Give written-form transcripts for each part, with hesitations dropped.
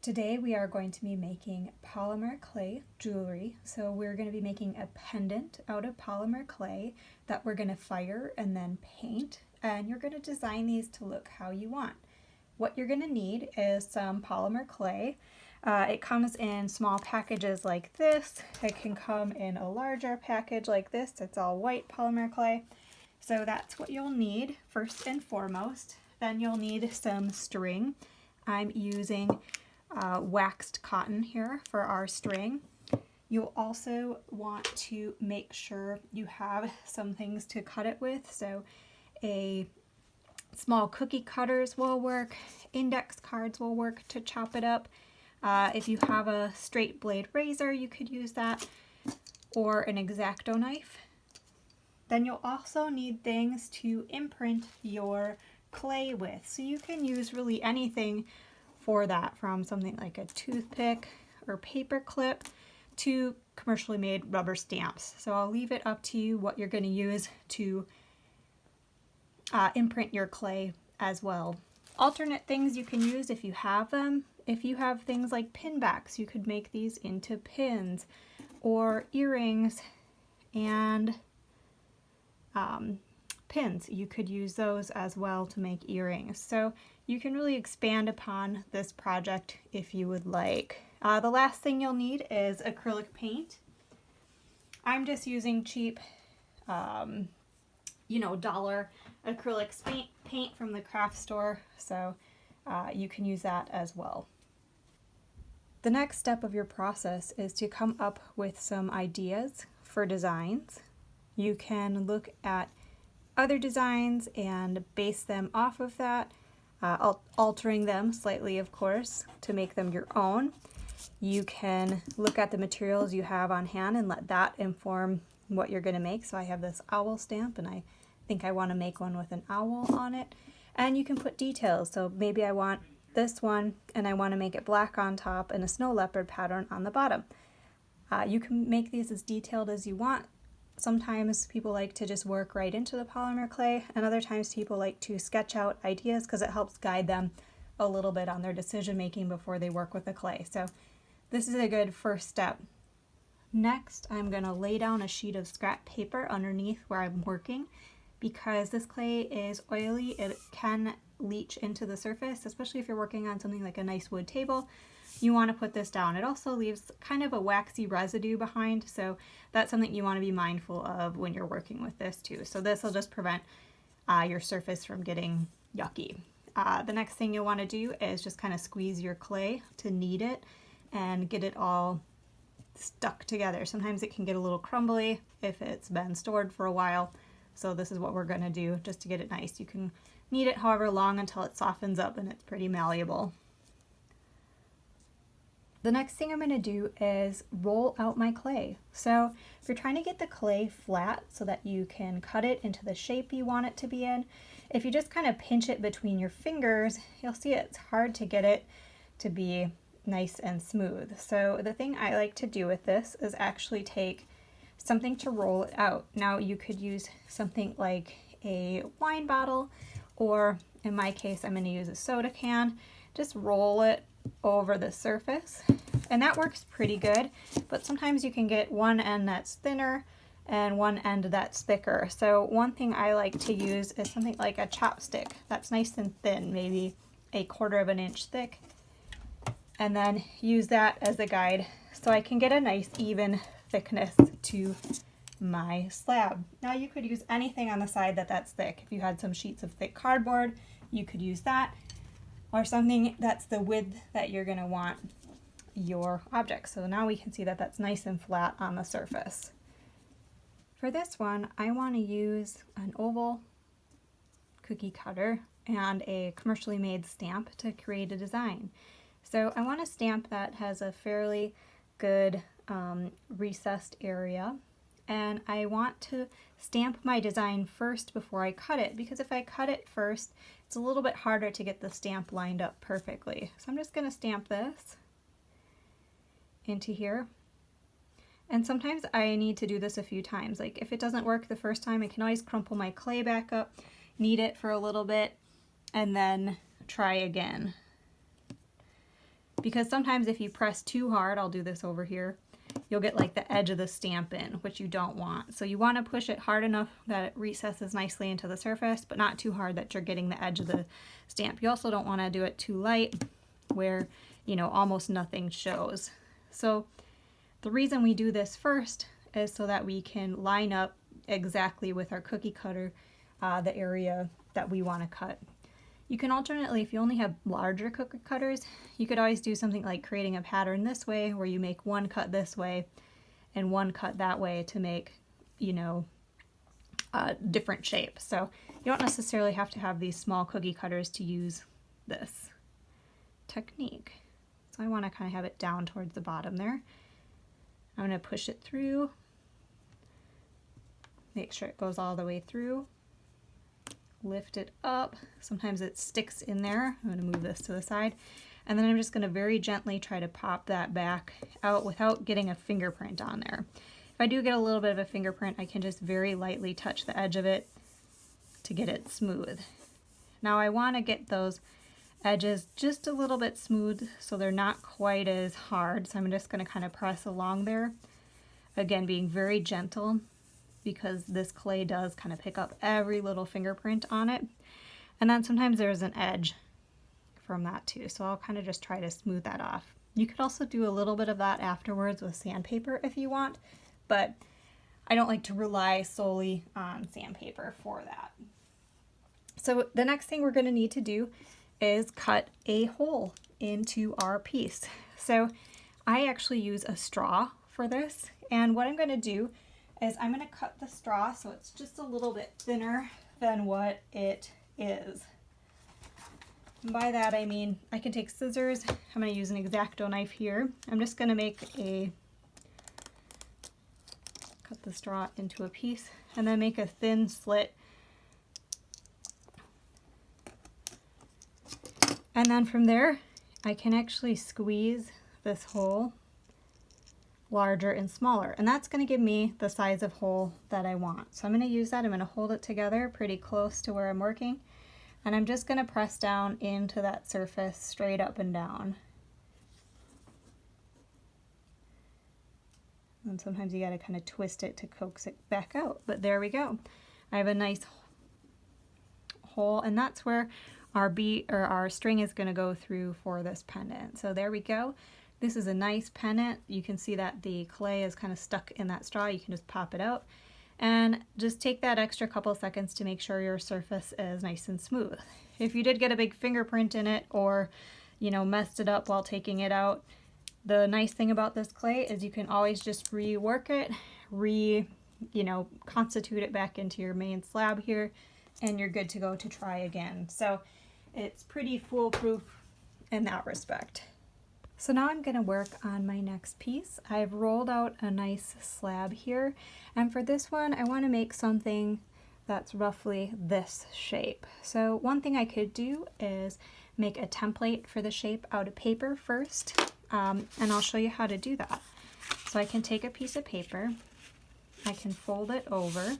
Today we are going to be making polymer clay jewelry. So we're going to be making a pendant out of polymer clay that we're going to fire and then paint. And you're going to design these to look how you want. What you're going to need is some polymer clay. It comes in small packages like this. It can come in a larger package like this. It's all white polymer clay. So that's what you'll need first and foremost. Then you'll need some string. I'm using waxed cotton here for our string. You'll also want to make sure you have some things to cut it with. So a small cookie cutters will work, index cards will work to chop it up. If you have a straight blade razor, you could use that, or an X-Acto knife. Then you'll also need things to imprint your clay with. So you can use really anything for that, from something like a toothpick or paper clip to commercially made rubber stamps. So I'll leave it up to you what you're going to use to imprint your clay as well. Alternate things you can use if you have them. If you have things like pin backs, you could make these into pins, or earrings and pins. You could use those as well to make earrings. So you can really expand upon this project if you would like. The last thing you'll need is acrylic paint. I'm just using cheap, dollar acrylic paint from the craft store, so you can use that as well. The next step of your process is to come up with some ideas for designs. You can look at other designs and base them off of that, altering them slightly, of course, to make them your own. You can look at the materials you have on hand and let that inform what you're going to make. So I have this owl stamp, and I think I want to make one with an owl on it. And you can put details. So maybe I want this one and I want to make it black on top and a snow leopard pattern on the bottom. You can make these as detailed as you want. Sometimes people like to just work right into the polymer clay, and other times people like to sketch out ideas because it helps guide them a little bit on their decision making before they work with the clay. So this is a good first step. Next, I'm going to lay down a sheet of scrap paper underneath where I'm working. Because this clay is oily, it can leach into the surface, especially if you're working on something like a nice wood table. You want to put this down. It also leaves kind of a waxy residue behind, so that's something you want to be mindful of when you're working with this too. So this will just prevent your surface from getting yucky. The next thing you'll want to do is just kind of squeeze your clay to knead it and get it all stuck together. Sometimes it can get a little crumbly if it's been stored for a while. So this is what we're going to do just to get it nice. You can knead it however long until it softens up and it's pretty malleable. The next thing I'm going to do is roll out my clay. So if you're trying to get the clay flat so that you can cut it into the shape you want it to be in, if you just kind of pinch it between your fingers, you'll see it's hard to get it to be nice and smooth. So the thing I like to do with this is actually take something to roll it out. Now you could use something like a wine bottle, or in my case I'm going to use a soda can. Just roll it over the surface, and that works pretty good, but sometimes you can get one end that's thinner and one end that's thicker. So one thing I like to use is something like a chopstick that's nice and thin, maybe 1/4 inch thick, and then use that as a guide so I can get a nice even thickness to my slab. Now you could use anything on the side that's thick. If you had some sheets of thick cardboard, you could use that, or something that's the width that you're going to want your object. So now we can see that that's nice and flat on the surface. For this one, I want to use an oval cookie cutter and a commercially made stamp to create a design. So I want a stamp that has a fairly good recessed area, and I want to stamp my design first before I cut it, because if I cut it first, it's a little bit harder to get the stamp lined up perfectly. So I'm just going to stamp this into here, and sometimes I need to do this a few times. Like if it doesn't work the first time, I can always crumple my clay back up, knead it for a little bit, and then try again. because sometimes if you press too hard, I'll do this over here, you'll get like the edge of the stamp in, which you don't want. So you want to push it hard enough that it recesses nicely into the surface, but not too hard that you're getting the edge of the stamp. You also don't want to do it too light where, you know, almost nothing shows. So the reason we do this first is so that we can line up exactly with our cookie cutter the area that we want to cut. You can alternately, if you only have larger cookie cutters, you could always do something like creating a pattern this way where you make one cut this way and one cut that way to make, you know, a different shape. So you don't necessarily have to have these small cookie cutters to use this technique. So I want to kind of have it down towards the bottom there. I'm going to push it through, make sure it goes all the way through. Lift it up. Sometimes it sticks in there. I'm going to move this to the side. And then I'm just going to very gently try to pop that back out without getting a fingerprint on there. If I do get a little bit of a fingerprint, I can just very lightly touch the edge of it to get it smooth. Now I want to get those edges just a little bit smooth so they're not quite as hard. So I'm just going to kind of press along there. Again, being very gentle, because this clay does kind of pick up every little fingerprint on it. And then sometimes there's an edge from that too. So I'll kind of just try to smooth that off. You could also do a little bit of that afterwards with sandpaper if you want, but I don't like to rely solely on sandpaper for that. So the next thing we're going to need to do is cut a hole into our piece. So I actually use a straw for this, and what I'm going to do is I'm going to cut the straw so it's just a little bit thinner than what it is. And by that I mean I can take scissors. I'm going to use an X-Acto knife here. I'm just going to cut the straw into a piece and then make a thin slit. And then from there I can actually squeeze this hole larger and smaller, and that's going to give me the size of hole that I want. So I'm going to use that. I'm going to hold it together pretty close to where I'm working, and I'm just going to press down into that surface straight up and down. And sometimes you got to kind of twist it to coax it back out, but there we go. I have a nice hole, and that's where our our string is going to go through for this pendant. So there we go. This is a nice pendant. You can see that the clay is kind of stuck in that straw. You can just pop it out and just take that extra couple seconds to make sure your surface is nice and smooth. If you did get a big fingerprint in it or, you know, messed it up while taking it out, the nice thing about this clay is you can always just rework it, constitute it back into your main slab here, and you're good to go to try again. So it's pretty foolproof in that respect. So now I'm going to work on my next piece. I've rolled out a nice slab here, and for this one I want to make something that's roughly this shape. So one thing I could do is make a template for the shape out of paper first, and I'll show you how to do that. So I can take a piece of paper, I can fold it over,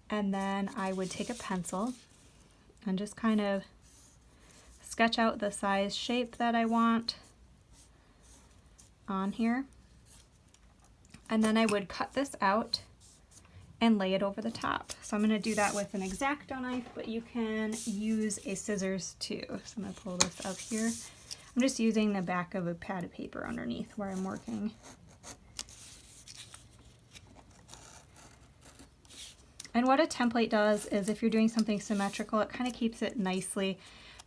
and then I would take a pencil and just kind of sketch out the size shape that I want on here, and then I would cut this out and lay it over the top. So I'm going to do that with an X-Acto knife, but you can use a scissors too. So I'm going to pull this up here. I'm just using the back of a pad of paper underneath where I'm working. And what a template does is if you're doing something symmetrical, it kind of keeps it nicely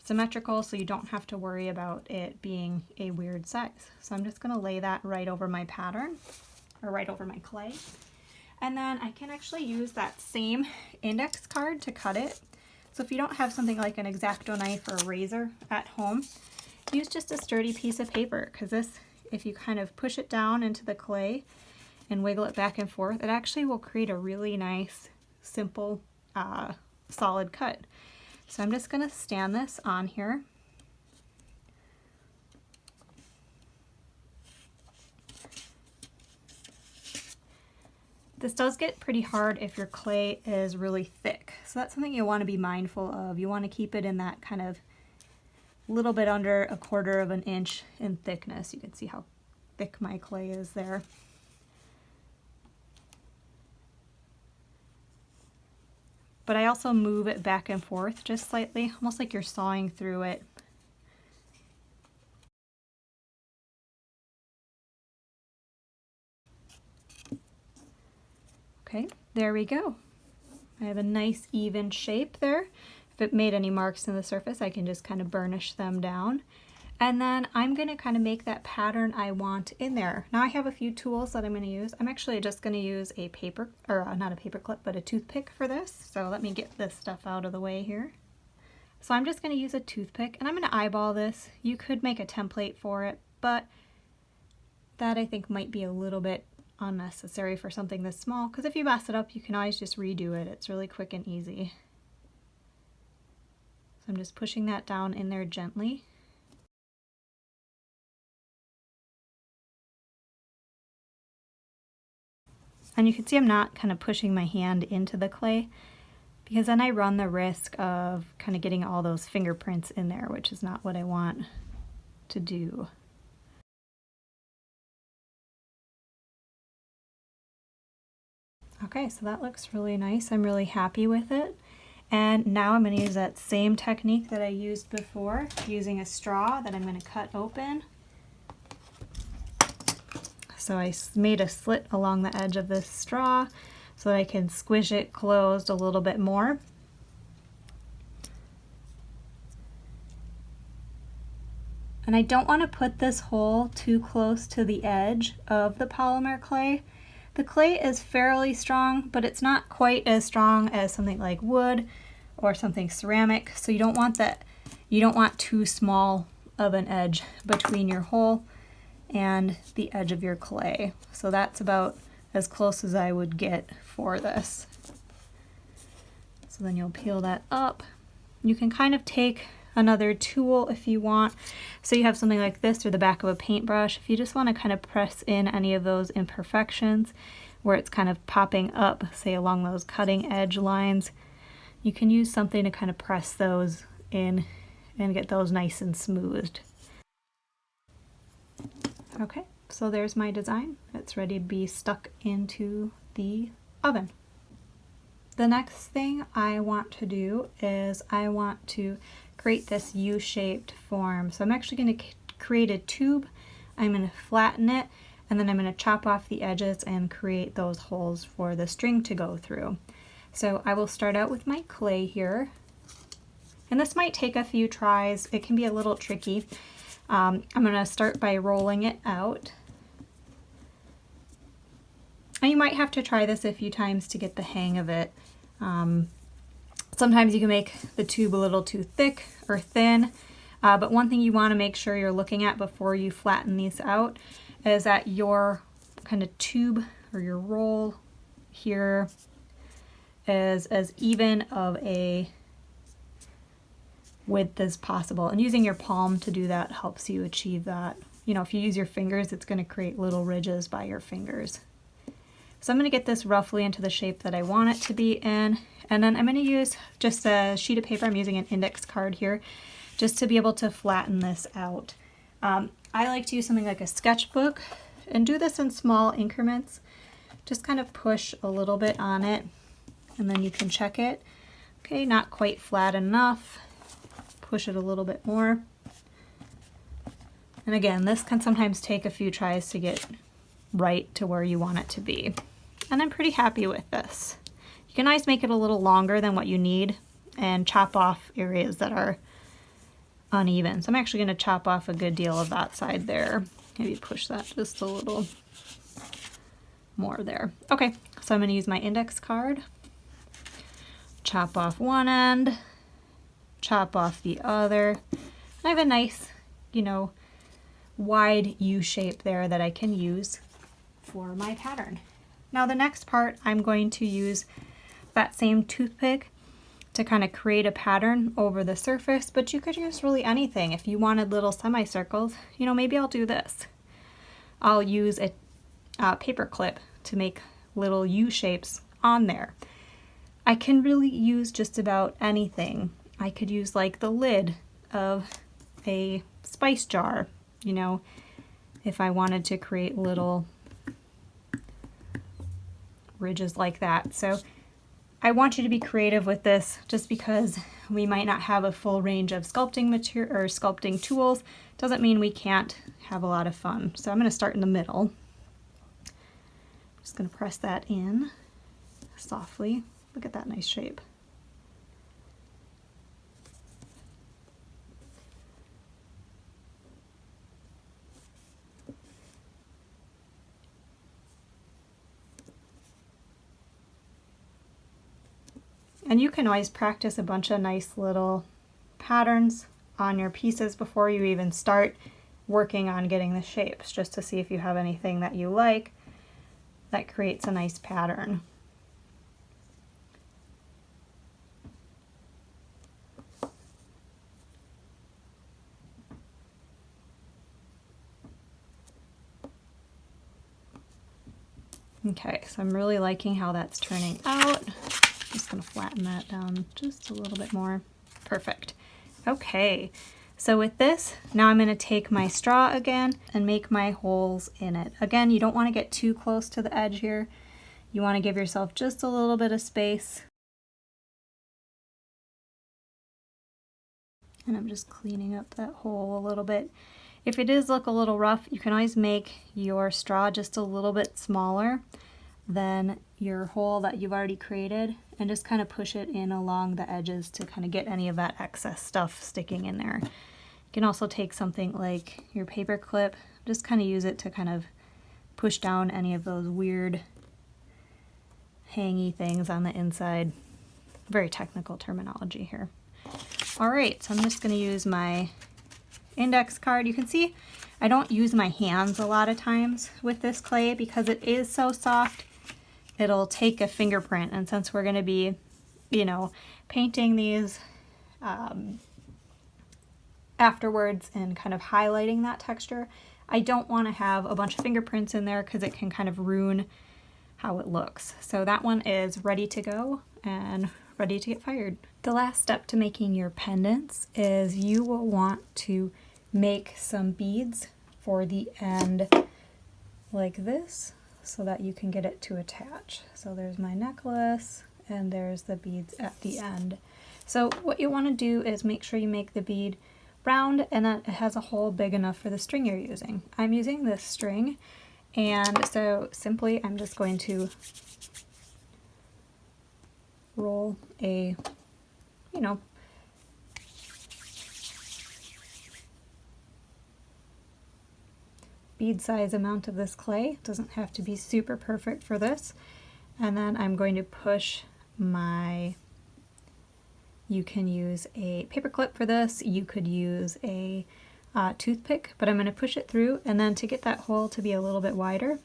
symmetrical so you don't have to worry about it being a weird size. So I'm just going to lay that right over my pattern, or right over my clay. And then I can actually use that same index card to cut it. So if you don't have something like an X-Acto knife or a razor at home, use just a sturdy piece of paper, because this, if you kind of push it down into the clay and wiggle it back and forth, it actually will create a really nice, simple, solid cut. So I'm just going to stand this on here. This does get pretty hard if your clay is really thick. So that's something you want to be mindful of. You want to keep it in that kind of, little bit under 1/4 of an inch in thickness. You can see how thick my clay is there. But I also move it back and forth just slightly, almost like you're sawing through it. Okay, there we go. I have a nice even shape there. If it made any marks in the surface, I can just kind of burnish them down. And then I'm gonna kind of make that pattern I want in there. Now I have a few tools that I'm gonna use. I'm actually just gonna use a paper, or not a paper clip, but a toothpick for this. So let me get this stuff out of the way here. So I'm just gonna use a toothpick and I'm gonna eyeball this. You could make a template for it, but that I think might be a little bit unnecessary for something this small, because if you mess it up, you can always just redo it. It's really quick and easy. So I'm just pushing that down in there gently. And you can see I'm not kind of pushing my hand into the clay, because then I run the risk of kind of getting all those fingerprints in there, which is not what I want to do. Okay, so that looks really nice. I'm really happy with it. And now I'm going to use that same technique that I used before, using a straw that I'm going to cut open. So I made a slit along the edge of this straw so that I can squish it closed a little bit more. And I don't want to put this hole too close to the edge of the polymer clay. The clay is fairly strong, but it's not quite as strong as something like wood or something ceramic. So you don't want that, you don't want too small of an edge between your hole and the edge of your clay. So that's about as close as I would get for this. So then you'll peel that up. You can kind of take another tool if you want. So you have something like this or the back of a paintbrush. If you just want to kind of press in any of those imperfections where it's kind of popping up, say along those cutting edge lines, you can use something to kind of press those in and get those nice and smoothed. Okay, so there's my design. It's ready to be stuck into the oven. The next thing I want to do is I want to create this U-shaped form. So I'm actually going to create a tube. I'm going to flatten it, and then I'm going to chop off the edges and create those holes for the string to go through. So I will start out with my clay here, and this might take a few tries. It can be a little tricky. I'm going to start by rolling it out. And you might have to try this a few times to get the hang of it. Sometimes you can make the tube a little too thick or thin, but one thing you want to make sure you're looking at before you flatten these out is that your kind of tube or your roll here is as even of a width as possible. And using your palm to do that helps you achieve that. You know, if you use your fingers, it's going to create little ridges by your fingers. So I'm going to get this roughly into the shape that I want it to be in. And then I'm going to use just a sheet of paper. I'm using an index card here just to be able to flatten this out. I like to use something like a sketchbook and do this in small increments. Just kind of push a little bit on it and then you can check it. Okay, not quite flat enough. Push it a little bit more. And again, this can sometimes take a few tries to get right to where you want it to be. And I'm pretty happy with this. You can always make it a little longer than what you need and chop off areas that are uneven. So I'm actually going to chop off a good deal of that side there. Maybe push that just a little more there. Okay, so I'm going to use my index card, chop off one end, chop off the other. I have a nice, you know, wide U shape there that I can use for my pattern. Now the next part, I'm going to use that same toothpick to kind of create a pattern over the surface, but you could use really anything. If you wanted little semicircles, you know, maybe I'll do this. I'll use a paper clip to make little U shapes on there. I can really use just about anything. I could use like the lid of a spice jar, you know, if I wanted to create little ridges like that. So I want you to be creative with this, just because we might not have a full range of sculpting material or sculpting tools doesn't mean we can't have a lot of fun. So I'm going to start in the middle. Just going to press that in softly. Look at that nice shape. And you can always practice a bunch of nice little patterns on your pieces before you even start working on getting the shapes, just to see if you have anything that you like that creates a nice pattern. Okay, so I'm really liking how that's turning out. Just gonna flatten that down just a little bit more. Perfect. Okay, so with this, now I'm gonna take my straw again and make my holes in it. Again, you don't wanna get too close to the edge here. You wanna give yourself just a little bit of space. And I'm just cleaning up that hole a little bit. If it does look a little rough, you can always make your straw just a little bit smaller than your hole that you've already created, and just kind of push it in along the edges to kind of get any of that excess stuff sticking in there. You can also take something like your paper clip, just kind of use it to kind of push down any of those weird hangy things on the inside. Very technical terminology here. All right, so I'm just going to use my index card. You can see I don't use my hands a lot of times with this clay because it is so soft. It'll take a fingerprint, and since we're going to be, you know, painting these afterwards and kind of highlighting that texture, I don't want to have a bunch of fingerprints in there because it can kind of ruin how it looks. So that one is ready to go and ready to get fired. The last step to making your pendants is you will want to make some beads for the end like this so that you can get it to attach. So there's my necklace and there's the beads at the end. So what you want to do is make sure you make the bead round and that it has a hole big enough for the string you're using. I'm using this string, and so simply I'm just going to roll a, you know, bead size amount of this clay. It doesn't have to be super perfect for this. And then I'm going to push my, you can use a paper clip for this, you could use a toothpick, but I'm going to push it through, and then to get that hole to be a little bit wider,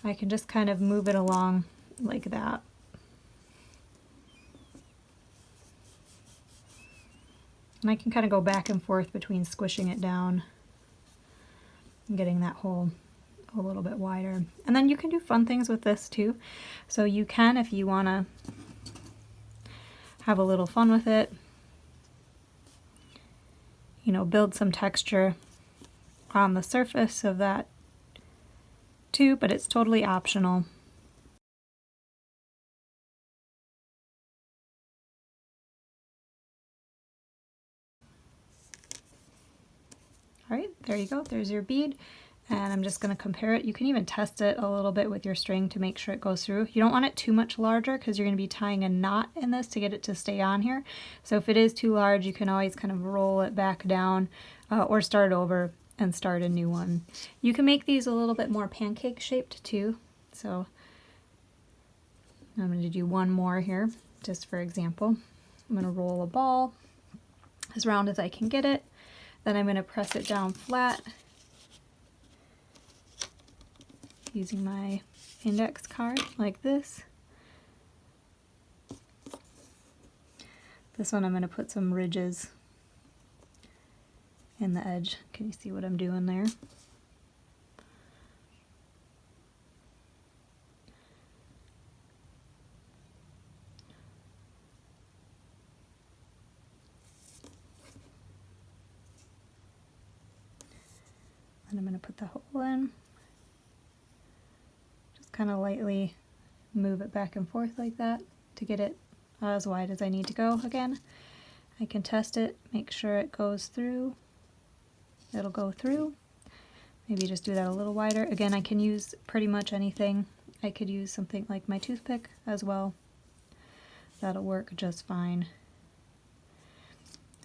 I can just kind of move it along like that. And I can kind of go back and forth between squishing it down and getting that hole a little bit wider. And then you can do fun things with this too. So you can, if you want to have a little fun with it, you know, build some texture on the surface of that too, but it's totally optional. All right, there you go, there's your bead. And I'm just going to compare it. You can even test it a little bit with your string to make sure it goes through. You don't want it too much larger because you're going to be tying a knot in this to get it to stay on here. So if it is too large, you can always kind of roll it back down or start over and start a new one. You can make these a little bit more pancake shaped too. So I'm going to do one more here just for example. I'm going to roll a ball as round as I can get it. Then I'm going to press it down flat using my index card like this. This one I'm going to put some ridges in the edge. Can you see what I'm doing there? And I'm going to put the hole in. Just kind of lightly move it back and forth like that to get it as wide as I need to go again. I can test it, make sure it goes through. It'll go through. Maybe just do that a little wider. Again, I can use pretty much anything. I could use something like my toothpick as well. That'll work just fine.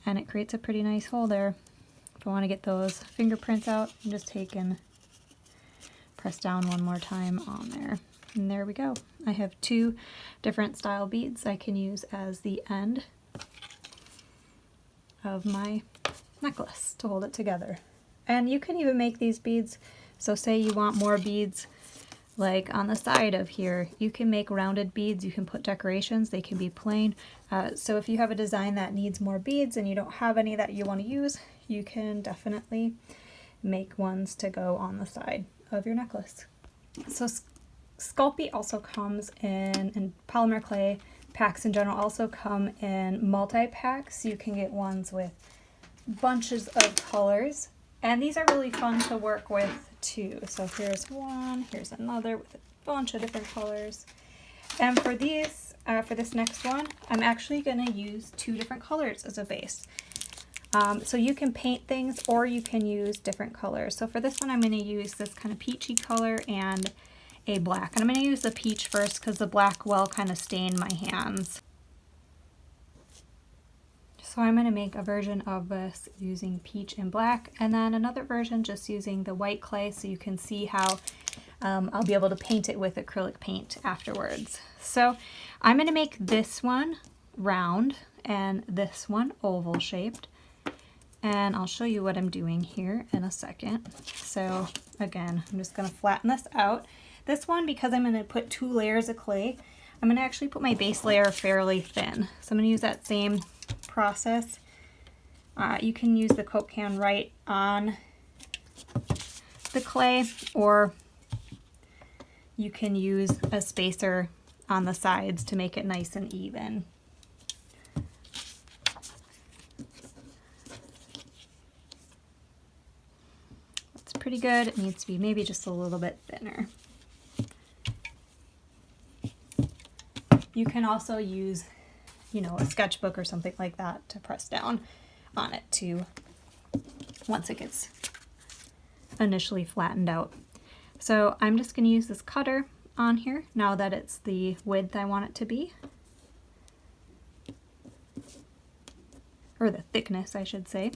And it creates a pretty nice hole there. If I want to get those fingerprints out, I'm just take and press down one more time on there. And there we go. I have 2 different style beads I can use as the end of my necklace to hold it together. And you can even make these beads, so say you want more beads like on the side of here, you can make rounded beads, you can put decorations, they can be plain. So if you have a design that needs more beads and you don't have any that you want to use, you can definitely make ones to go on the side of your necklace. So Sculpey also comes in, and polymer clay packs in general also come in multi-packs. You can get ones with bunches of colors, and these are really fun to work with too. So here's one, here's another with a bunch of different colors. And for these, for this next one, I'm actually going to use 2 different colors as a base. So you can paint things or you can use different colors. So for this one, I'm going to use this kind of peachy color and a black. And I'm going to use the peach first because the black will kind of stain my hands. So I'm going to make a version of this using peach and black, and then another version just using the white clay so you can see how I'll be able to paint it with acrylic paint afterwards. So I'm going to make this one round and this one oval shaped, and I'll show you what I'm doing here in a second. So again, I'm just going to flatten this out. This one, because I'm going to put 2 layers of clay, I'm going to actually put my base layer fairly thin. So I'm going to use that same process. You can use the Coke can right on the clay, or you can use a spacer on the sides to make it nice and even. That's pretty good. It needs to be maybe just a little bit thinner. You can also use, you know, a sketchbook or something like that to press down on it too once it gets initially flattened out. So I'm just going to use this cutter on here now that it's the width I want it to be, or the thickness I should say.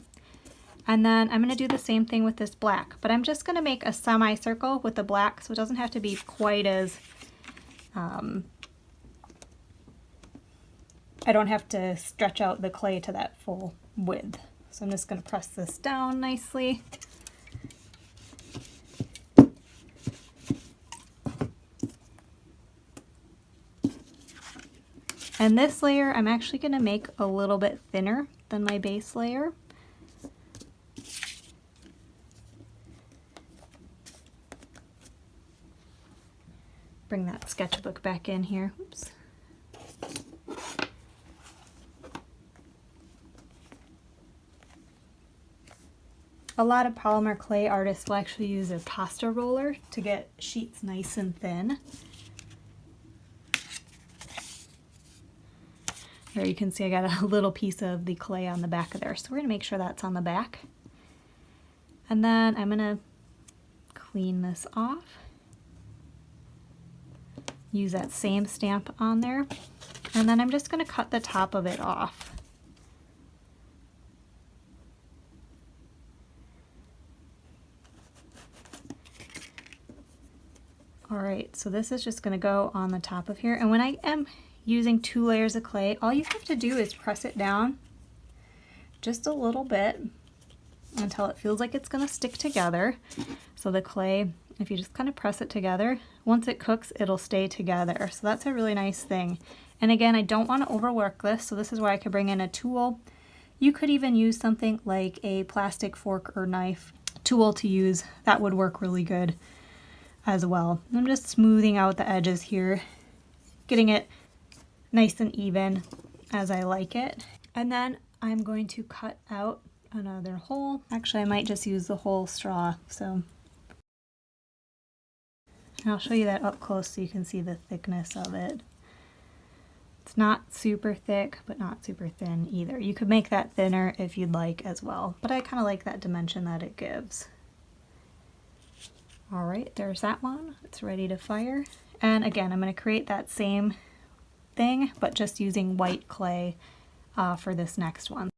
And then I'm going to do the same thing with this black, but I'm just going to make a semicircle with the black so it doesn't have to be quite as I don't have to stretch out the clay to that full width. So I'm just going to press this down nicely. And this layer I'm actually going to make a little bit thinner than my base layer. Bring that sketchbook back in here. Oops. A lot of polymer clay artists will actually use a pasta roller to get sheets nice and thin. There you can see I got a little piece of the clay on the back of there, so we're going to make sure that's on the back. And then I'm going to clean this off. Use that same stamp on there, and then I'm just going to cut the top of it off. Alright, so this is just going to go on the top of here, and when I am using 2 layers of clay, all you have to do is press it down just a little bit until it feels like it's going to stick together. So the clay, if you just kind of press it together, once it cooks, it'll stay together. So that's a really nice thing. And again, I don't want to overwork this, so this is where I could bring in a tool. You could even use something like a plastic fork or knife tool to use. That would work really good as well. I'm just smoothing out the edges here, getting it nice and even as I like it. And then I'm going to cut out another hole. Actually, I might just use the whole straw, so I'll show you that up close so you can see the thickness of it. It's not super thick, but not super thin either. You could make that thinner if you'd like as well, but I kind of like that dimension that it gives. All right, there's that one. It's ready to fire. And again, I'm going to create that same thing, but just using white clay for this next one.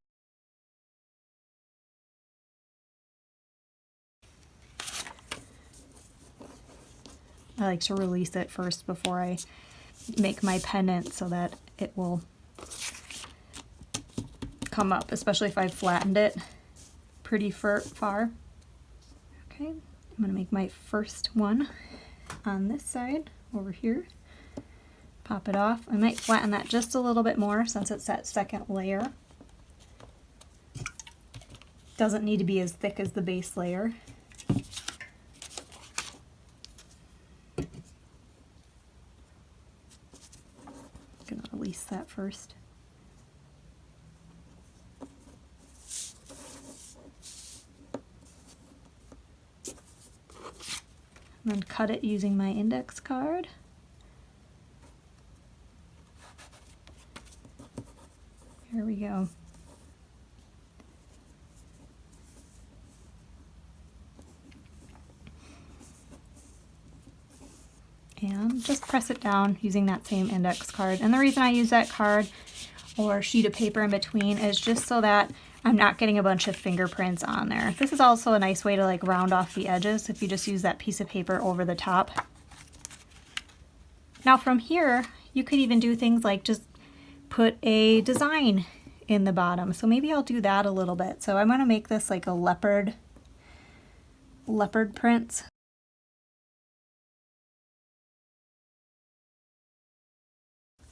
I like to release it first before I make my pendant so that it will come up, especially if I've flattened it pretty far. Okay, I'm going to make my first one on this side over here. Pop it off. I might flatten that just a little bit more since it's that second layer. Doesn't need to be as thick as the base layer. I'm gonna release that first. And then cut it using my index card. There we go. And just press it down using that same index card. And the reason I use that card or sheet of paper in between is just so that I'm not getting a bunch of fingerprints on there. This is also a nice way to like round off the edges if you just use that piece of paper over the top. Now from here, you could even do things like just put a design in the bottom. So maybe I'll do that a little bit. So I'm going to make this like a leopard prints.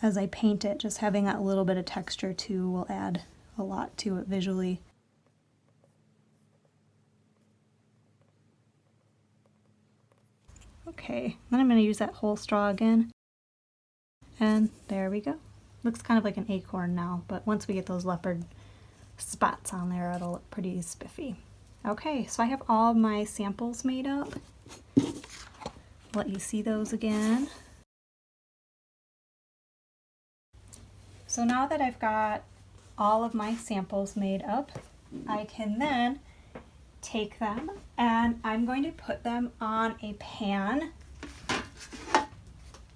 As I paint it, just having that little bit of texture too will add a lot to it visually. Okay, then I'm going to use that whole straw again. And there we go. Looks kind of like an acorn now, but once we get those leopard spots on there, it'll look pretty spiffy. Okay, so I have all my samples made up. Let you see those again. So now that I've got all of my samples made up, I can then take them and I'm going to put them on a pan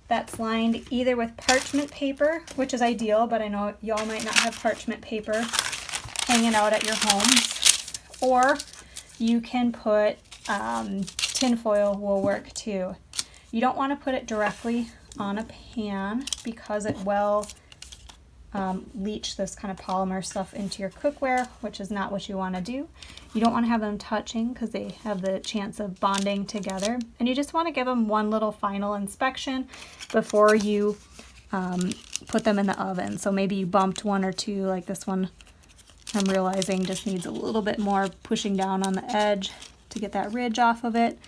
that's lined either with parchment paper, which is ideal, but I know y'all might not have parchment paper hanging out at your homes, or you can put tin foil will work too. You don't want to put it directly on a pan because it will leach this kind of polymer stuff into your cookware, which is not what you want to do. You don't want to have them touching because they have the chance of bonding together, and you just want to give them one little final inspection before you put them in the oven. So maybe you bumped one or two, like this one I'm realizing just needs a little bit more pushing down on the edge to get that ridge off of it,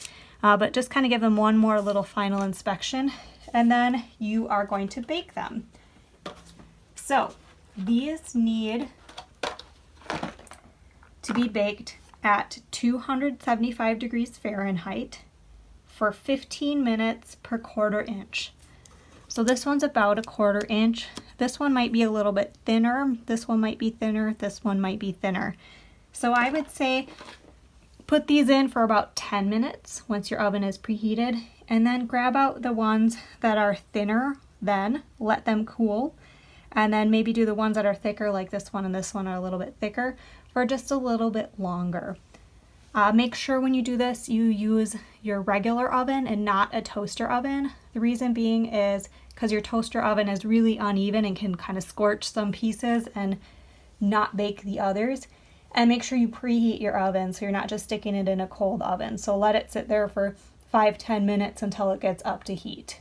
but just kind of give them one more little final inspection, and then you are going to bake them. So these need to be baked at 275 degrees Fahrenheit for 15 minutes per 1/4 inch. So this one's about a 1/4 inch. This one might be a little bit thinner. This one might be thinner. This one might be thinner. So I would say put these in for about 10 minutes once your oven is preheated, and then grab out the ones that are thinner, then let them cool. And then maybe do the ones that are thicker, like this one and this one are a little bit thicker, for just a little bit longer. Make sure when you do this, you use your regular oven and not a toaster oven. The reason being is because your toaster oven is really uneven and can kind of scorch some pieces and not bake the others. And make sure you preheat your oven so you're not just sticking it in a cold oven. So let it sit there for 5-10 minutes until it gets up to heat.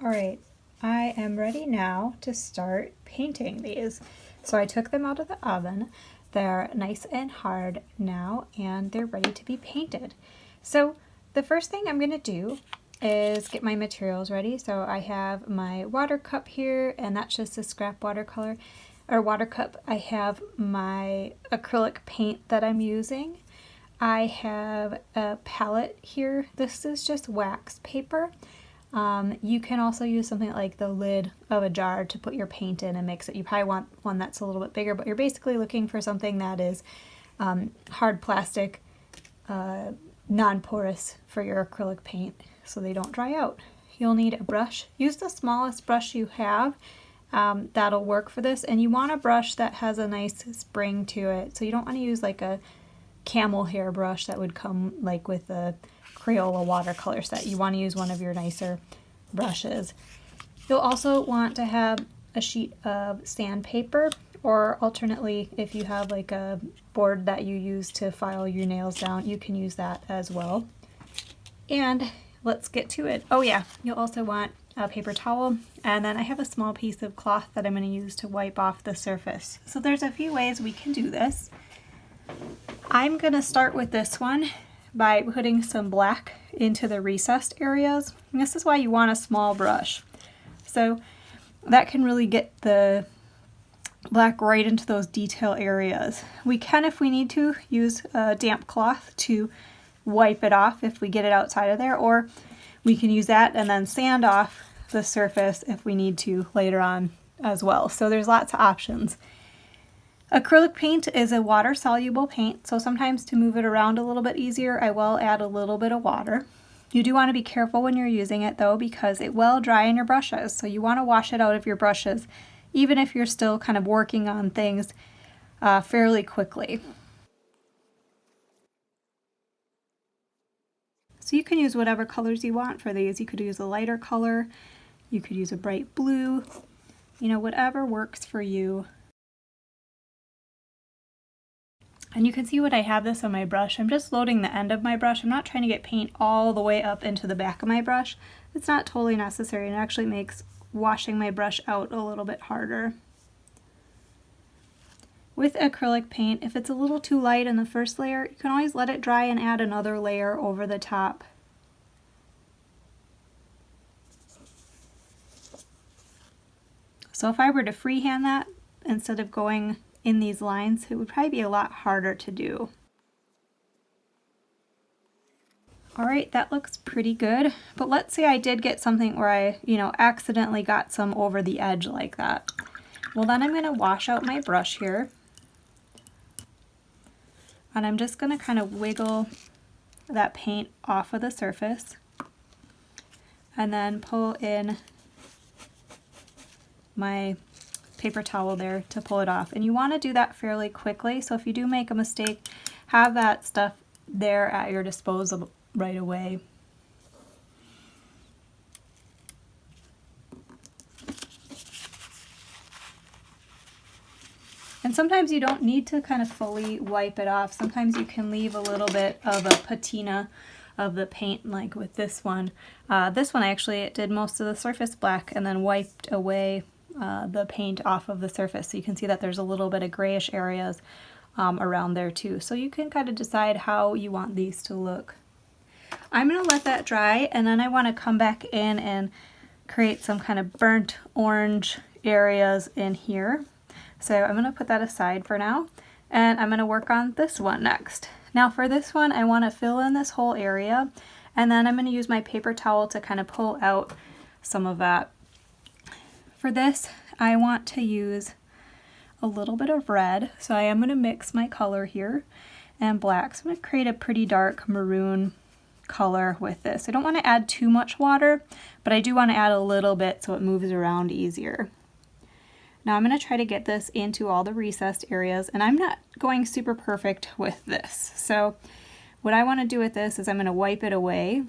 All right. I am ready now to start painting these. So I took them out of the oven. They're nice and hard now, and they're ready to be painted. So the first thing I'm going to do is get my materials ready. So I have my water cup here, and that's just a scrap watercolor. or water cup, I have my acrylic paint that I'm using. I have a palette here. This is just wax paper. You can also use something like the lid of a jar to put your paint in and mix it. You probably want one that's a little bit bigger, but you're basically looking for something that is hard plastic, non-porous for your acrylic paint so they don't dry out. You'll need a brush. Use the smallest brush you have. That'll work for this, and you want a brush that has a nice spring to it. So you don't want to use like a camel hair brush that would come like with a Crayola watercolor set. You want to use one of your nicer brushes. You'll also want to have a sheet of sandpaper, or alternately, if you have like a board that you use to file your nails down, you can use that as well. And let's get to it. Oh yeah, you'll also want a paper towel, and then I have a small piece of cloth that I'm going to use to wipe off the surface. So there's a few ways we can do this. I'm going to start with this one by putting some black into the recessed areas. And this is why you want a small brush. So that can really get the black right into those detail areas. We can, if we need to, use a damp cloth to wipe it off if we get it outside of there, or we can use that and then sand off the surface if we need to later on as well. So there's lots of options. Acrylic paint is a water-soluble paint, so sometimes to move it around a little bit easier, I will add a little bit of water. You do want to be careful when you're using it though, because it will dry in your brushes, so you want to wash it out of your brushes, even if you're still kind of working on things fairly quickly. So you can use whatever colors you want for these. You could use a lighter color, you could use a bright blue, whatever works for you. And you can see what I have this on my brush. I'm just loading the end of my brush. I'm not trying to get paint all the way up into the back of my brush. It's not totally necessary, and it actually makes washing my brush out a little bit harder. With acrylic paint, if it's a little too light in the first layer, you can always let it dry and add another layer over the top. So if I were to freehand that, instead of going in these lines, it would probably be a lot harder to do. Alright, that looks pretty good, but let's say I did get something where I, accidentally got some over the edge like that. Well, then I'm going to wash out my brush here, and I'm just going to kind of wiggle that paint off of the surface, and then pull in my paper towel there to pull it off. And you want to do that fairly quickly, so if you do make a mistake, have that stuff there at your disposal right away. And sometimes you don't need to kind of fully wipe it off. Sometimes you can leave a little bit of a patina of the paint, like with this one. This one I actually did most of the surface black and then wiped away the paint off of the surface. So you can see that there's a little bit of grayish areas around there too. So you can kind of decide how you want these to look. I'm going to let that dry, and then I want to come back in and create some kind of burnt orange areas in here. So I'm going to put that aside for now, and I'm going to work on this one next. Now for this one, I want to fill in this whole area, and then I'm going to use my paper towel to kind of pull out some of that. For this, I want to use a little bit of red, so I am going to mix my color here, and black. So I'm going to create a pretty dark maroon color with this. I don't want to add too much water, but I do want to add a little bit so it moves around easier. Now I'm going to try to get this into all the recessed areas, and I'm not going super perfect with this. So what I want to do with this is I'm going to wipe it away.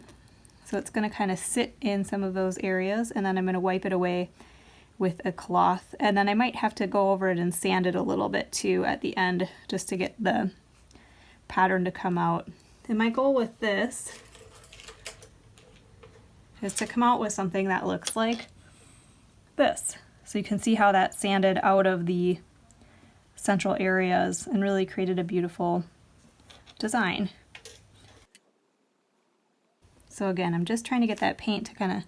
So it's going to kind of sit in some of those areas, and then I'm going to wipe it away with a cloth, and then I might have to go over it and sand it a little bit too at the end just to get the pattern to come out. And my goal with this is to come out with something that looks like this. So you can see how that sanded out of the central areas and really created a beautiful design. So again, I'm just trying to get that paint to kind of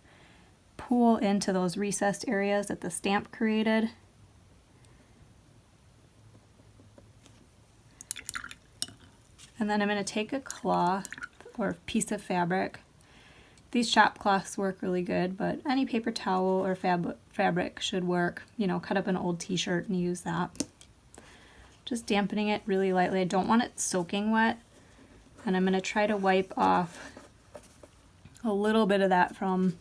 pool into those recessed areas that the stamp created. And then I'm going to take a cloth or piece of fabric. These shop cloths work really good, but any paper towel or fabric should work. You know, cut up an old t-shirt and use that. Just dampening it really lightly. I don't want it soaking wet. And I'm going to try to wipe off a little bit of that from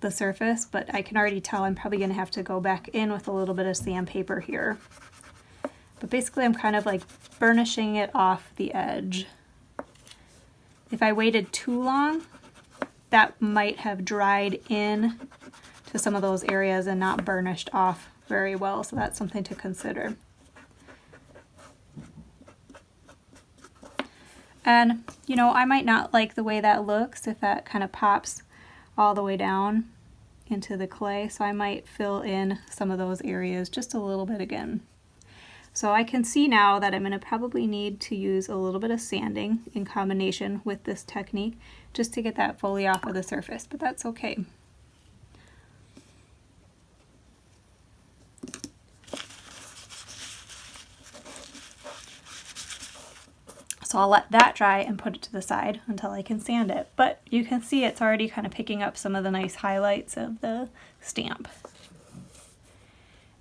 the surface, but I can already tell I'm probably going to have to go back in with a little bit of sandpaper here. But basically I'm kind of like burnishing it off the edge. If I waited too long, that might have dried in to some of those areas and not burnished off very well, so that's something to consider. And, you know, I might not like the way that looks if that kind of pops all the way down into the clay, so I might fill in some of those areas just a little bit again. So I can see now that I'm going to probably need to use a little bit of sanding in combination with this technique just to get that fully off of the surface, but that's okay. So I'll let that dry and put it to the side until I can sand it. But you can see it's already kind of picking up some of the nice highlights of the stamp.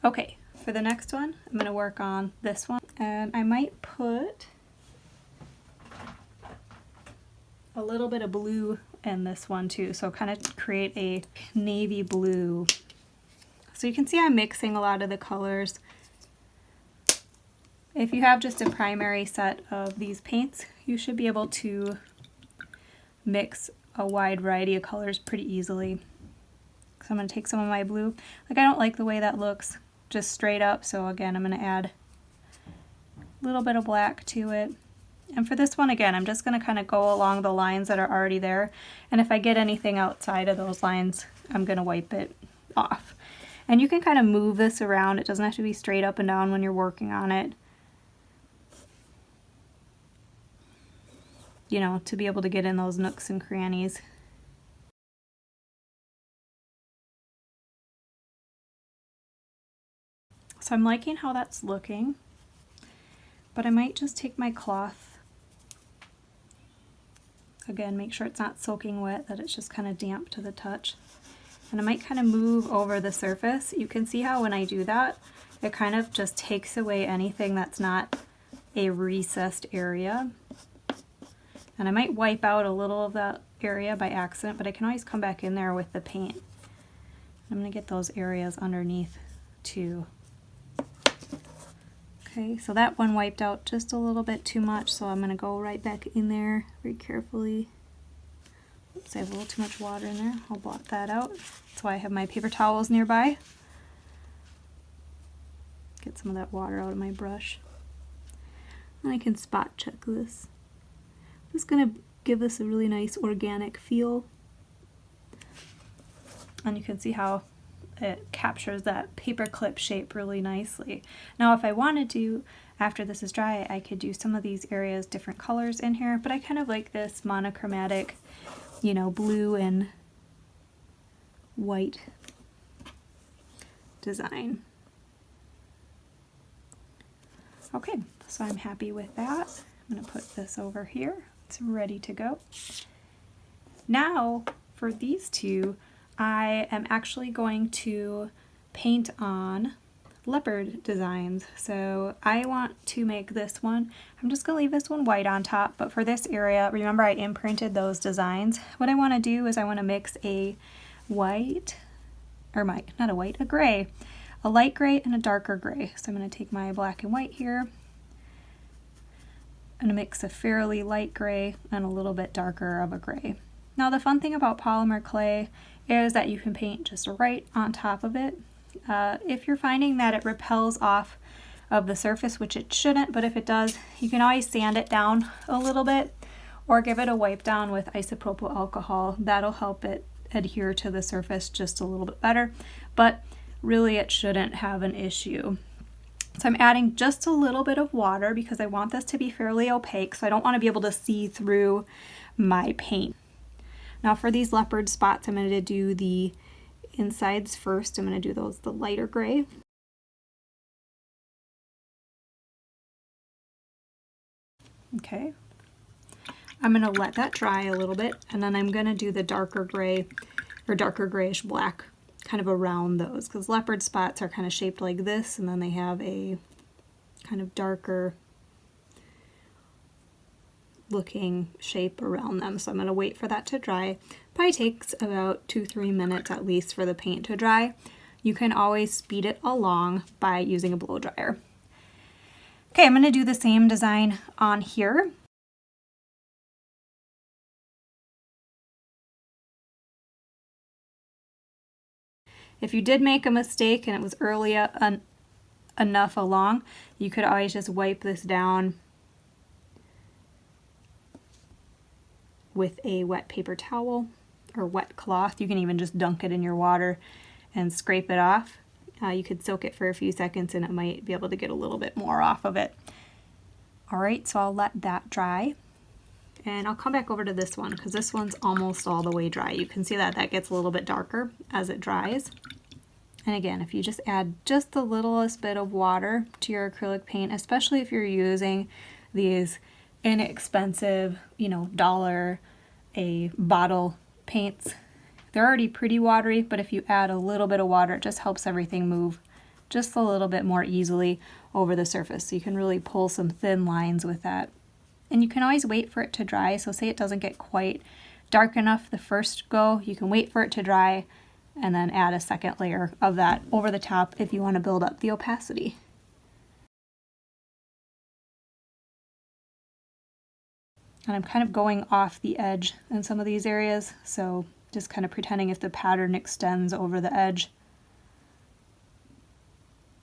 Okay, for the next one, I'm going to work on this one. And I might put a little bit of blue in this one too. So kind of create a navy blue. So you can see I'm mixing a lot of the colors. If you have just a primary set of these paints, you should be able to mix a wide variety of colors pretty easily. So I'm going to take some of my blue. Like, I don't like the way that looks just straight up, so again I'm going to add a little bit of black to it. And for this one, again, I'm just going to kind of go along the lines that are already there, and if I get anything outside of those lines, I'm going to wipe it off. And you can kind of move this around. It doesn't have to be straight up and down when you're working on it. You know, to be able to get in those nooks and crannies. So I'm liking how that's looking, but I might just take my cloth, again, make sure it's not soaking wet, that it's just kind of damp to the touch. And I might kind of move over the surface. You can see how when I do that, it kind of just takes away anything that's not a recessed area. And I might wipe out a little of that area by accident, but I can always come back in there with the paint. I'm going to get those areas underneath too. Okay, so that one wiped out just a little bit too much, so I'm going to go right back in there very carefully. Oops, I have a little too much water in there. I'll blot that out. That's why I have my paper towels nearby. Get some of that water out of my brush. And I can spot check this. Just going to give this a really nice organic feel. And you can see how it captures that paper clip shape really nicely. Now if I wanted to, after this is dry, I could do some of these areas different colors in here, but I kind of like this monochromatic, you know, blue and white design. Okay, so I'm happy with that. I'm going to put this over here. It's ready to go. Now for these two, I am actually going to paint on Leopard Designs. So I want to make this one. I'm just going to leave this one white on top, but for this area, remember I imprinted those designs. What I want to do is I want to mix a white, or not a white, a gray, a light gray and a darker gray. So I'm going to take my black and white here. I'm going to mix a fairly light gray and a little bit darker of a gray. Now the fun thing about polymer clay is that you can paint just right on top of it. If you're finding that it repels off of the surface, which it shouldn't, but if it does, you can always sand it down a little bit or give it a wipe down with isopropyl alcohol. That'll help it adhere to the surface just a little bit better, but really it shouldn't have an issue. So I'm adding just a little bit of water because I want this to be fairly opaque, so I don't want to be able to see through my paint. Now for these leopard spots, I'm going to do the insides first. I'm going to do those the lighter gray. Okay. I'm going to let that dry a little bit, and then I'm going to do the darker gray or darker grayish black kind of around those, because leopard spots are kind of shaped like this, and then they have a kind of darker looking shape around them. So I'm going to wait for that to dry. Probably takes about 2-3 minutes at least for the paint to dry. You can always speed it along by using a blow dryer. Okay, I'm going to do the same design on here. If you did make a mistake and it was early enough along, you could always just wipe this down with a wet paper towel or wet cloth. You can even just dunk it in your water and scrape it off. You could soak it for a few seconds and it might be able to get a little bit more off of it. All right, so I'll let that dry. And I'll come back over to this one because this one's almost all the way dry. You can see that gets a little bit darker as it dries. And again, if you just add just the littlest bit of water to your acrylic paint, especially if you're using these inexpensive, $1 a bottle paints, they're already pretty watery, but if you add a little bit of water, it just helps everything move just a little bit more easily over the surface. So you can really pull some thin lines with that. And you can always wait for it to dry. So say it doesn't get quite dark enough the first go, you can wait for it to dry and then add a second layer of that over the top if you want to build up the opacity. And I'm kind of going off the edge in some of these areas, so just kind of pretending if the pattern extends over the edge,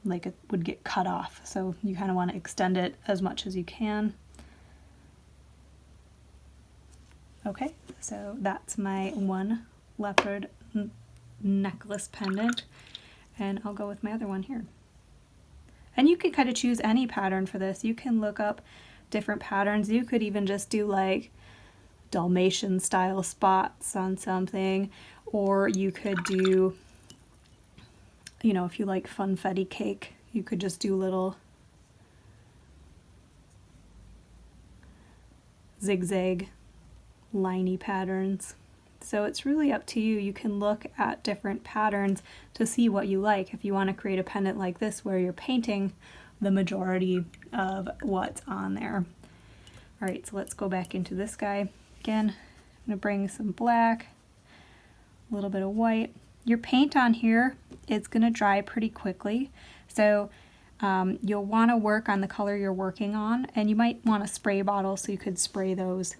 like it would get cut off. So you kind of want to extend it as much as you can. Okay, so that's my one leopard necklace pendant, and I'll go with my other one here. And you can kind of choose any pattern for this. You can look up different patterns. You could even just do like Dalmatian style spots on something, or you could do, if you like funfetti cake, you could just do little zigzag liney patterns. So it's really up to you. You can look at different patterns to see what you like. If you want to create a pendant like this where you're painting the majority of what's on there. All right, so let's go back into this guy. Again, I'm going to bring some black, a little bit of white. Your paint on here is going to dry pretty quickly. So you'll want to work on the color you're working on, and you might want a spray bottle so you could spray those.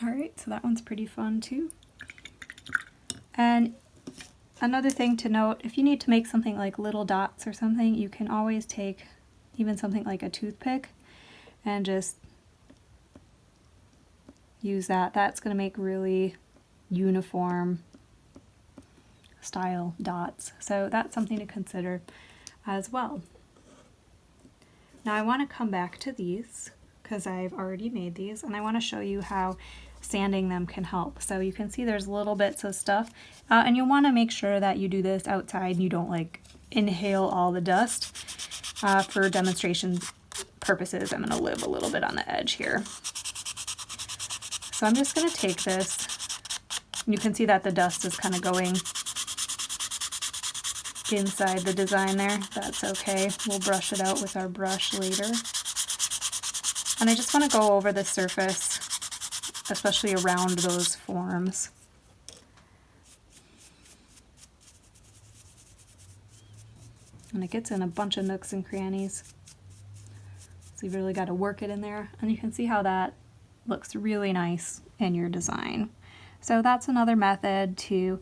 All right, so that one's pretty fun too. And another thing to note, if you need to make something like little dots or something, you can always take even something like a toothpick and just use that. That's going to make really uniform style dots. So that's something to consider as well. Now I want to come back to these because I've already made these, and I want to show you how sanding them can help. So you can see there's little bits of stuff, and you want to make sure that you do this outside and you don't like inhale all the dust. For demonstration purposes, I'm going to live a little bit on the edge here. So I'm just going to take this, and you can see that the dust is kind of going inside the design there. That's okay. We'll brush it out with our brush later. And I just want to go over the surface, especially around those forms. And it gets in a bunch of nooks and crannies. So you've really got to work it in there. And you can see how that looks really nice in your design. So that's another method to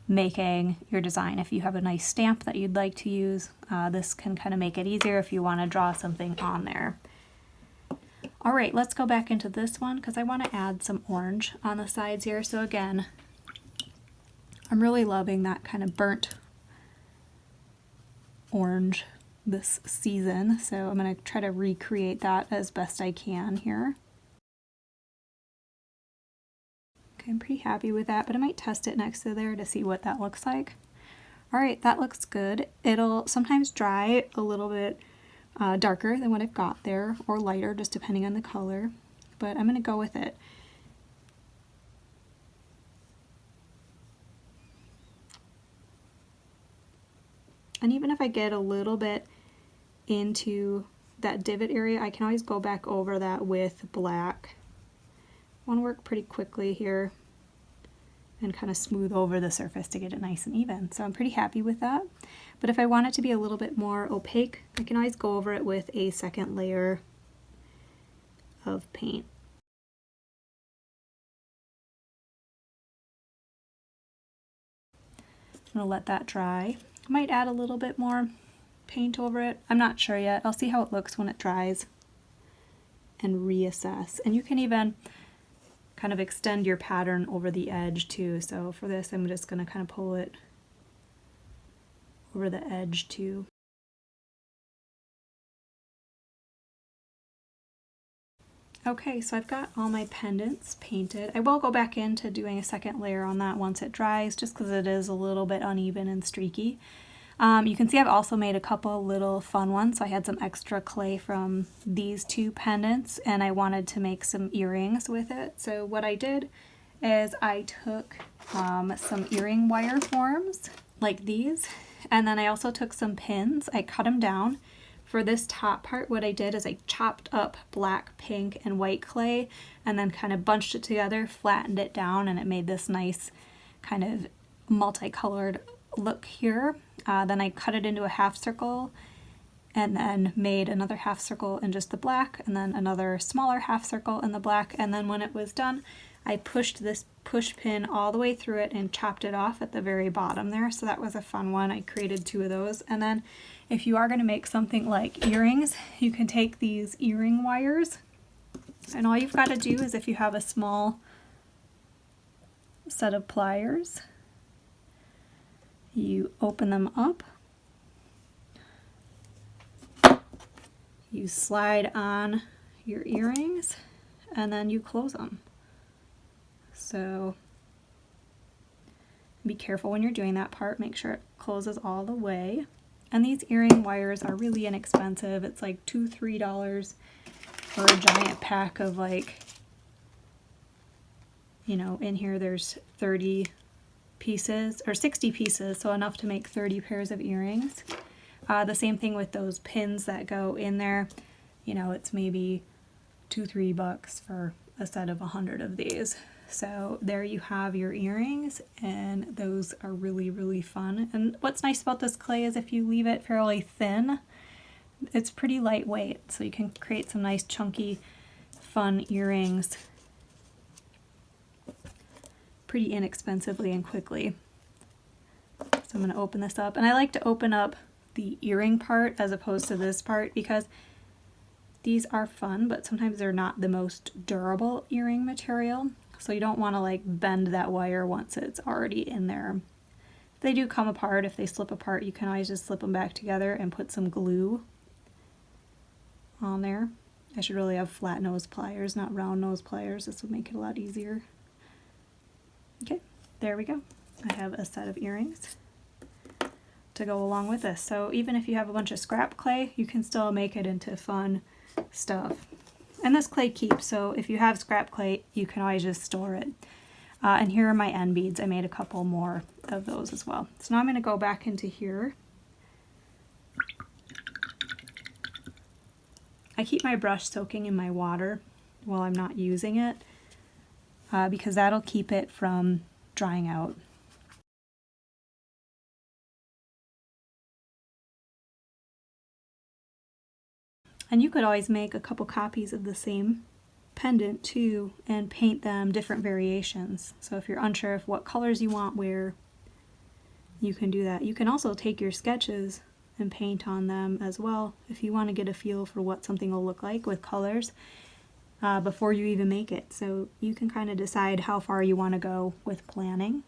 making your design. If you have a nice stamp that you'd like to use, this can kind of make it easier if you want to draw something on there. All right, let's go back into this one because I want to add some orange on the sides here. So again, I'm really loving that kind of burnt orange this season. So I'm going to try to recreate that as best I can here. Okay, I'm pretty happy with that, but I might test it next to there to see what that looks like. All right, that looks good. It'll sometimes dry a little bit darker than what I've got there, or lighter, just depending on the color, but I'm going to go with it. And even if I get a little bit into that divot area, I can always go back over that with black. I want to work pretty quickly here and kind of smooth over the surface to get it nice and even. So I'm pretty happy with that. But if I want it to be a little bit more opaque, I can always go over it with a second layer of paint. I'm going to let that dry. I might add a little bit more paint over it. I'm not sure yet. I'll see how it looks when it dries and reassess. And you can even kind of extend your pattern over the edge too. So for this, I'm just going to kind of pull it over the edge too. Okay, so I've got all my pendants painted. I will go back into doing a second layer on that once it dries, just because it is a little bit uneven and streaky. You can see I've also made a couple little fun ones. So I had some extra clay from these two pendants, and I wanted to make some earrings with it. So what I did is I took some earring wire forms like these, and then I also took some pins. I cut them down. For this top part, what I did is I chopped up black, pink, and white clay and then kind of bunched it together, flattened it down, and it made this nice kind of multicolored look here. Then I cut it into a half circle and then made another half circle in just the black, and then another smaller half circle in the black. And then when it was done, I pushed this push pin all the way through it and chopped it off at the very bottom there. So that was a fun one. I created two of those. And then if you are going to make something like earrings, you can take these earring wires, and all you've got to do is, if you have a small set of pliers, you open them up, you slide on your earrings, and then you close them. So be careful when you're doing that part, make sure it closes all the way. And these earring wires are really inexpensive. It's like $2–3 for a giant pack of, like, you know, in here there's 30 pieces or 60 pieces, so enough to make 30 pairs of earrings. The same thing with those pins that go in there. You know, it's maybe $2–3 for a set of 100 of these. So there you have your earrings, and those are really, really fun. And what's nice about this clay is if you leave it fairly thin, it's pretty lightweight, so you can create some nice chunky, fun earrings pretty inexpensively and quickly. So I'm going to open this up, and I like to open up the earring part as opposed to this part because these are fun, but sometimes they're not the most durable earring material. So you don't want to like bend that wire once it's already in there. If they do come apart, if they slip apart, you can always just slip them back together and put some glue on there. I should really have flat nose pliers, not round nose pliers. This would make it a lot easier. Okay, there we go. I have a set of earrings to go along with this. So even if you have a bunch of scrap clay, you can still make it into fun stuff. And this clay keeps, so if you have scrap clay, you can always just store it. And here are my end beads. I made a couple more of those as well. So now I'm going to go back into here. I keep my brush soaking in my water while I'm not using it because that'll keep it from drying out. And you could always make a couple copies of the same pendant too and paint them different variations. So if you're unsure of what colors you want where, you can do that. You can also take your sketches and paint on them as well if you want to get a feel for what something will look like with colors before you even make it. So you can kind of decide how far you want to go with planning.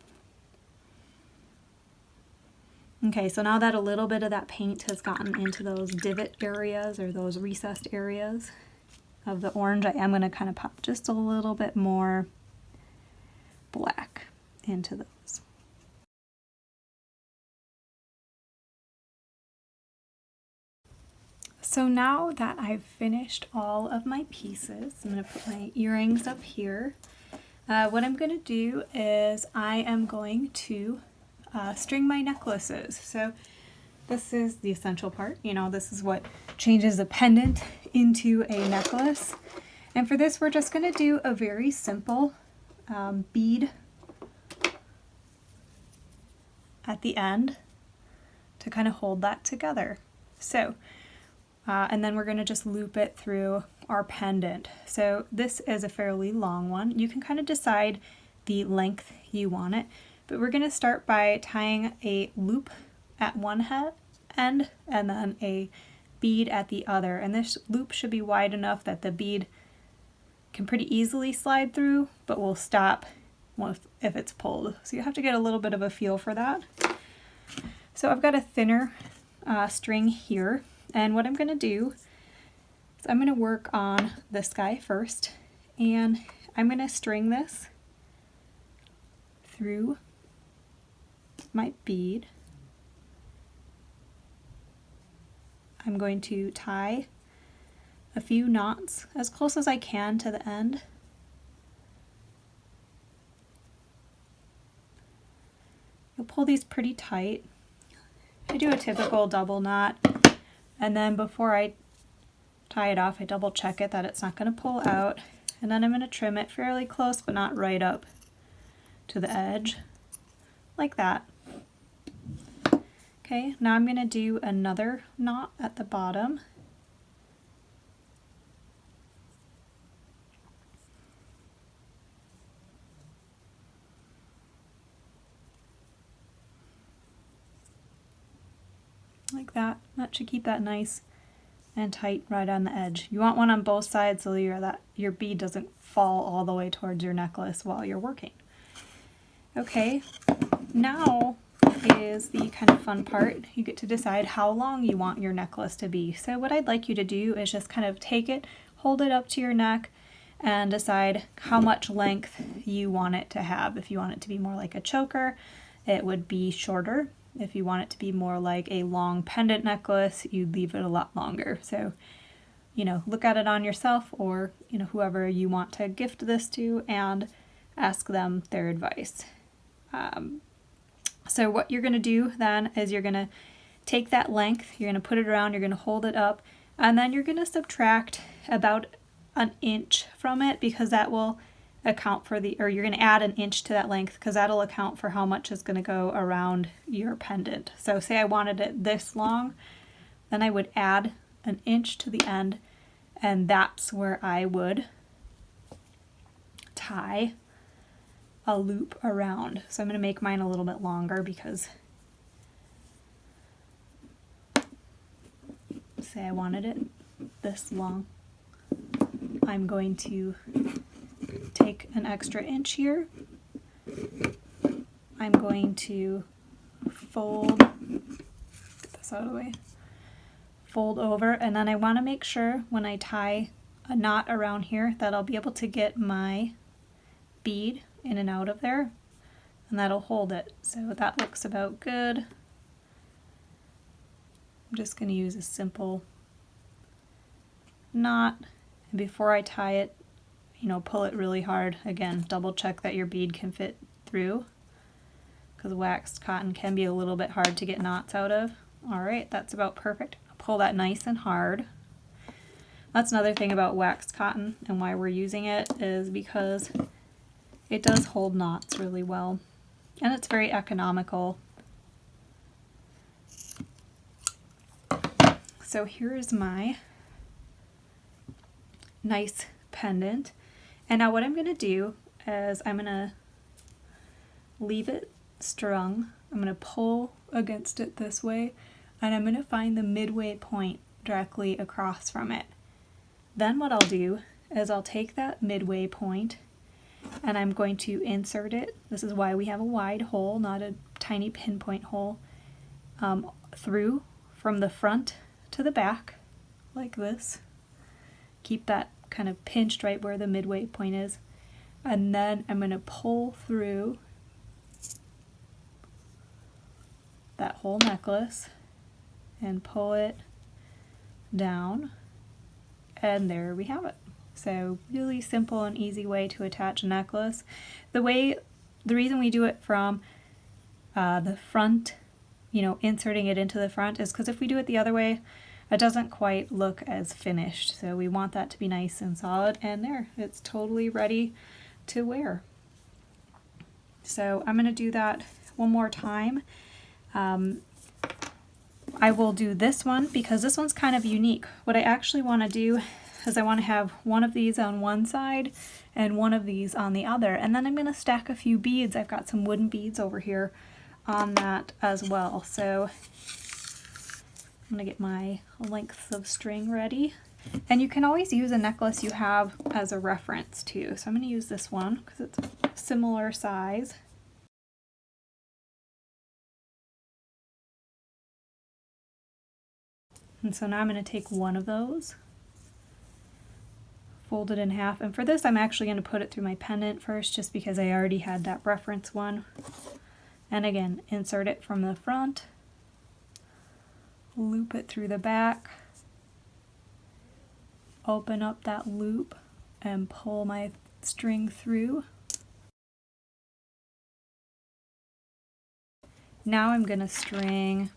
Okay, so now that a little bit of that paint has gotten into those divot areas or those recessed areas of the orange, I am going to kind of pop just a little bit more black into those. So now that I've finished all of my pieces, I'm going to put my earrings up here. What I'm going to do is I am going to string my necklaces. So this is the essential part. You know, this is what changes a pendant into a necklace. And for this, we're just going to do a very simple bead at the end to kind of hold that together. So, and then we're going to just loop it through our pendant. So this is a fairly long one. You can kind of decide the length you want it, but we're going to start by tying a loop at one end and then a bead at the other. And this loop should be wide enough that the bead can pretty easily slide through, but will stop if it's pulled. So you have to get a little bit of a feel for that. So I've got a thinner string here, and what I'm going to do is I'm going to work on this guy first, and I'm going to string this through my bead. I'm going to tie a few knots as close as I can to the end. You'll pull these pretty tight. I do a typical double knot, and then before I tie it off, I double check it that it's not going to pull out, and then I'm going to trim it fairly close but not right up to the edge, like that. Okay, now I'm going to do another knot at the bottom. Like that. That should keep that nice and tight right on the edge. You want one on both sides so your bead doesn't fall all the way towards your necklace while you're working. Okay, now is the kind of fun part. You get to decide how long you want your necklace to be. So what I'd like you to do is just kind of take it, hold it up to your neck, and decide how much length you want it to have. If you want it to be more like a choker, it would be shorter. If you want it to be more like a long pendant necklace, you'd leave it a lot longer. So, you know, look at it on yourself, or, you know, whoever you want to gift this to, and ask them their advice. So what you're going to do then is you're going to take that length, you're going to put it around, you're going to hold it up, and then you're going to subtract about an inch from it, because that will account for or you're going to add an inch to that length, because that'll account for how much is going to go around your pendant. So say I wanted it this long, then I would add an inch to the end, and that's where I would tie a loop around. So I'm going to make mine a little bit longer, because say I wanted it this long, I'm going to take an extra inch here. I'm going to fold, get this out of the way, fold over, and then I want to make sure when I tie a knot around here that I'll be able to get my bead in and out of there, and that'll hold it. So that looks about good. I'm just going to use a simple knot, and before I tie it, you know, pull it really hard. Again, double check that your bead can fit through, because waxed cotton can be a little bit hard to get knots out of. Alright, that's about perfect. Pull that nice and hard. That's another thing about waxed cotton and why we're using it, is because it does hold knots really well, and it's very economical. So here's my nice pendant. And now what I'm going to do is I'm going to leave it strung. I'm going to pull against it this way, and I'm going to find the midway point directly across from it. Then what I'll do is I'll take that midway point, and I'm going to insert it. This is why we have a wide hole, not a tiny pinpoint hole, through from the front to the back, like this. Keep that kind of pinched right where the midway point is, and then I'm going to pull through that whole necklace and pull it down, and there we have it. So really simple and easy way to attach a necklace. The reason we do it from the front, you know, inserting it into the front, is because if we do it the other way, it doesn't quite look as finished. So we want that to be nice and solid, and there, it's totally ready to wear. So I'm going to do that one more time. I will do this one because this one's kind of unique. What I actually want to do is I want to have one of these on one side and one of these on the other, and then I'm going to stack a few beads. I've got some wooden beads over here on that as well. So I'm going to get my lengths of string ready. And you can always use a necklace you have as a reference too. So I'm going to use this one because it's a similar size. And so now I'm going to take one of those, fold it in half, and for this I'm actually going to put it through my pendant first just because I already had that reference one. And again, insert it from the front, loop it through the back, open up that loop and pull my string through. Now I'm going to string,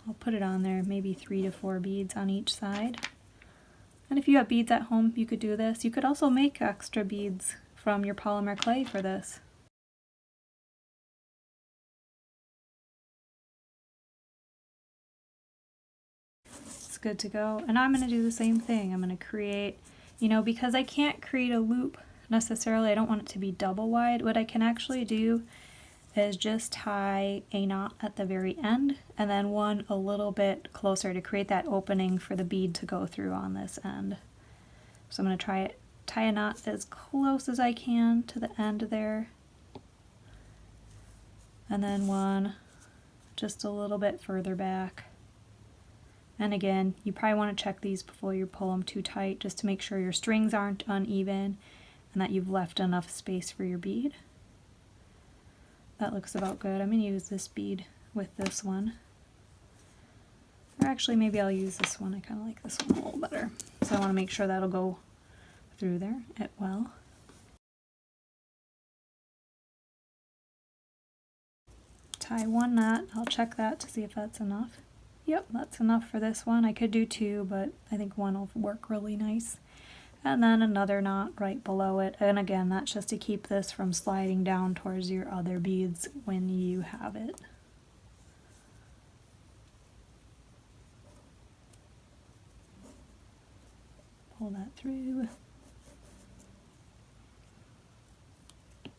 I'll put it on there, maybe 3 to 4 beads on each side. And if you have beads at home, you could do this. You could also make extra beads from your polymer clay for this. It's good to go. And I'm going to do the same thing. I'm going to create, you know, because I can't create a loop necessarily, I don't want it to be double wide. What I can actually do is just tie a knot at the very end and then one a little bit closer to create that opening for the bead to go through on this end. So I'm going to tie a knot as close as I can to the end there, and then one just a little bit further back. And again, you probably want to check these before you pull them too tight just to make sure your strings aren't uneven and that you've left enough space for your bead. That looks about good. I'm going to use this bead with this one. Or actually, maybe I'll use this one. I kind of like this one a little better. So I want to make sure that'll go through there well. Tie one knot. I'll check that to see if that's enough. Yep, that's enough for this one. I could do 2, but I think one will work really nice. And then another knot right below it. And again, that's just to keep this from sliding down towards your other beads when you have it. Pull that through.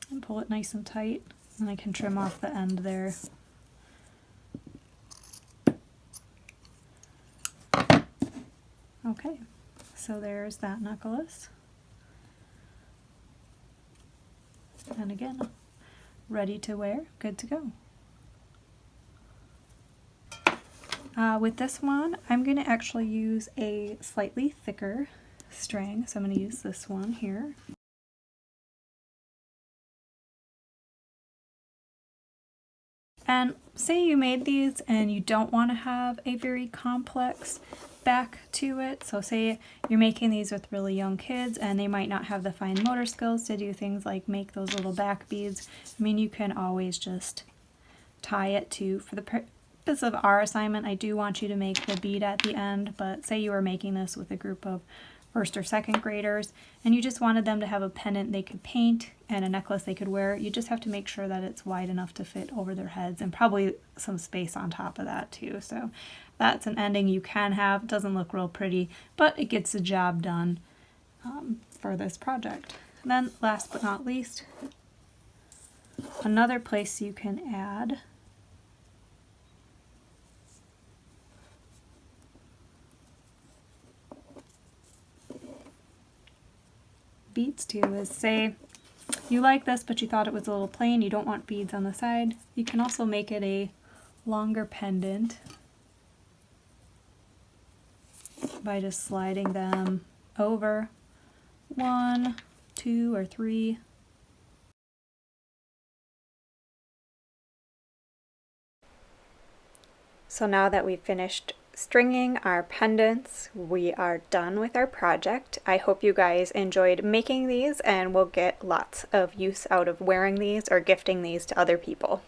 And pull it nice and tight. And I can trim off the end there. Okay. So there's that necklace. And again, ready to wear, good to go. With this one, I'm going to actually use a slightly thicker string. So I'm going to use this one here. And say you made these and you don't want to have a very complex back to it. So say you're making these with really young kids and they might not have the fine motor skills to do things like make those little back beads. I mean, you can always just tie it to, for the purpose of our assignment, I do want you to make the bead at the end, but say you were making this with a group of 1st or 2nd graders and you just wanted them to have a pendant they could paint and a necklace they could wear, you just have to make sure that it's wide enough to fit over their heads and probably some space on top of that too. So that's an ending you can have. It doesn't look real pretty, but it gets the job done for this project. And then last but not least, another place you can add beads to is, say you like this but you thought it was a little plain, you don't want beads on the side, you can also make it a longer pendant by just sliding them over 1, 2, or 3. So now that we've finished stringing our pendants, we are done with our project. I hope you guys enjoyed making these and will get lots of use out of wearing these or gifting these to other people.